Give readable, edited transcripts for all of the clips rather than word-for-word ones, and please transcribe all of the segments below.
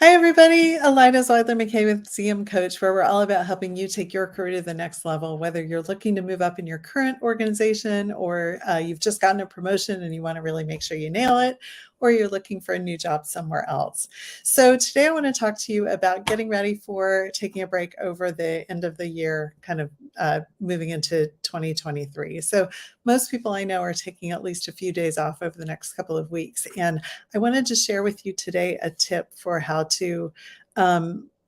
Hi, everybody. Elida Zweidler-McKay with CM Coach, where we're all about helping you take your career to the next level, whether you're looking to move up in your current organization or you've just gotten a promotion and you want to really make sure you nail it, or you're looking for a new job somewhere else. So today I want to talk to you about getting ready for taking a break over the end of the year, kind of moving into 2023. So most people I know are taking at least a few days off over the next couple of weeks. And I wanted to share with you today a tip for how to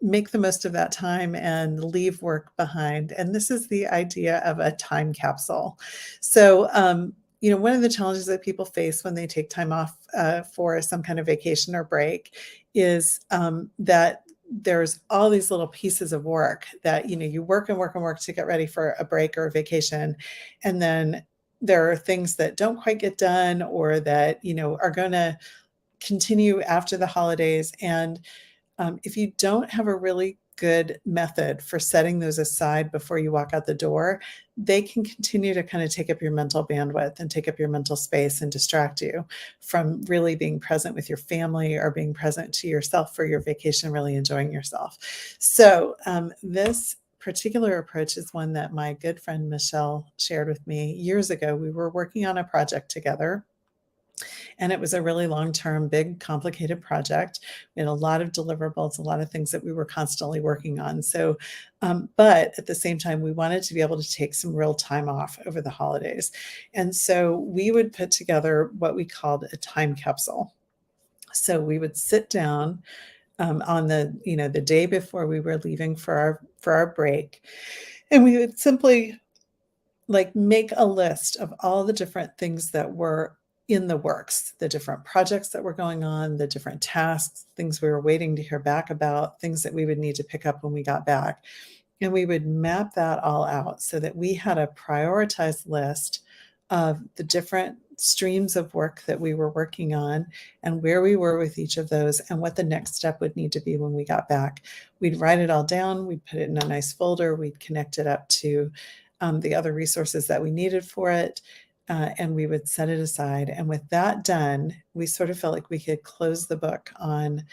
make the most of that time and leave work behind. And this is the idea of a time capsule. So, one of the challenges that people face when they take time off for some kind of vacation or break is that there's all these little pieces of work that, you work and work and work to get ready for a break or a vacation. And then there are things that don't quite get done or that, are going to continue after the holidays. And if you don't have a really good method for setting those aside before you walk out the door, they can continue to kind of take up your mental bandwidth and take up your mental space and distract you from really being present with your family or being present to yourself for your vacation, really enjoying yourself. So this particular approach is one that my good friend Michelle shared with me years ago. We were working on a project together, and it was a really long-term, big, complicated project. We had a lot of deliverables, a lot of things that we were constantly working on. So, but at the same time, we wanted to be able to take some real time off over the holidays. And so we would put together what we called a time capsule. So we would sit down on the day before we were leaving for our break, and we would simply like make a list of all the different things that were in the works, the different projects that were going on, the different tasks, things we were waiting to hear back about, things that we would need to pick up when we got back. And we would map that all out so that we had a prioritized list of the different streams of work that we were working on and where we were with each of those and what the next step would need to be when we got back. We'd write it all down, we'd put it in a nice folder, we'd connect it up to the other resources that we needed for it, and we would set it aside. And with that done, we sort of felt like we could close the book on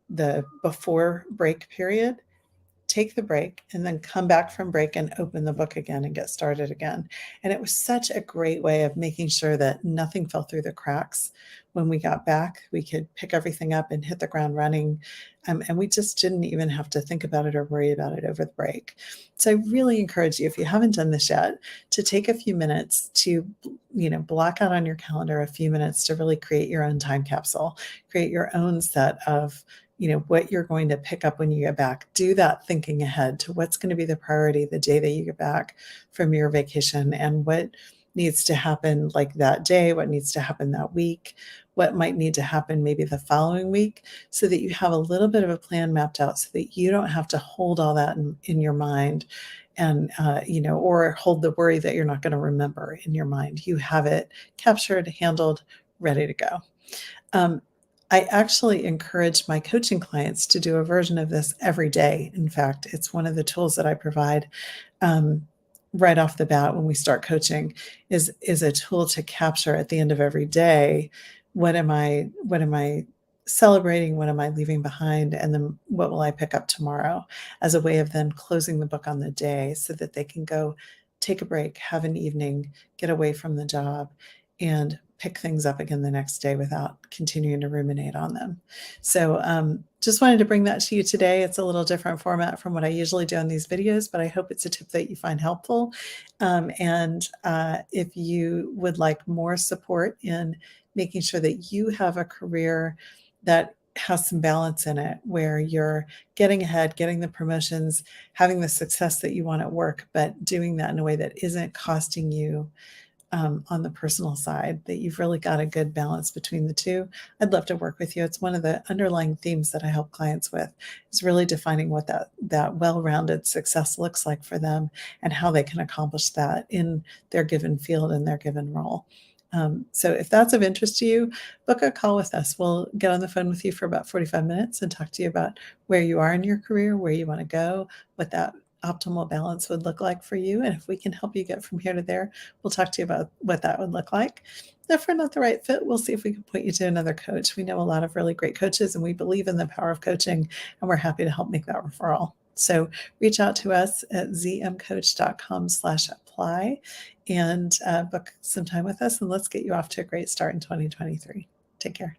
the before break period, take the break, and then come back from break and open the book again and get started again. And it was such a great way of making sure that nothing fell through the cracks. When we got back, we could pick everything up and hit the ground running. And we just didn't even have to think about it or worry about it over the break. So I really encourage you, if you haven't done this yet, to take a few minutes to, block out on your calendar a few minutes to really create your own time capsule, create your own set of what you're going to pick up when you get back. Do that thinking ahead to what's going to be the priority the day that you get back from your vacation and what needs to happen like that day, what needs to happen that week, what might need to happen maybe the following week, so that you have a little bit of a plan mapped out so that you don't have to hold all that in your mind and, or hold the worry that you're not going to remember in your mind. You have it captured, handled, ready to go. I actually encourage my coaching clients to do a version of this every day. In fact, it's one of the tools that I provide right off the bat when we start coaching is a tool to capture at the end of every day, what am I celebrating, what am I leaving behind, and then what will I pick up tomorrow, as a way of then closing the book on the day so that they can go take a break, have an evening, get away from the job, and pick things up again the next day without continuing to ruminate on them. So just wanted to bring that to you today. It's a little different format from what I usually do on these videos, but I hope it's a tip that you find helpful. If you would like more support in making sure that you have a career that has some balance in it, where you're getting ahead, getting the promotions, having the success that you want at work, but doing that in a way that isn't costing you on the personal side, that you've really got a good balance between the two, I'd love to work with you. It's one of the underlying themes that I help clients with, is really defining what that well-rounded success looks like for them and how they can accomplish that in their given field and their given role. So if that's of interest to you, book a call with us. We'll get on the phone with you for about 45 minutes and talk to you about where you are in your career, where you want to go, what that optimal balance would look like for you. And if we can help you get from here to there, we'll talk to you about what that would look like. If we're not the right fit, we'll see if we can point you to another coach. We know a lot of really great coaches, and we believe in the power of coaching, and we're happy to help make that referral. So reach out to us at zmcoach.com/apply and book some time with us, and let's get you off to a great start in 2023. Take care.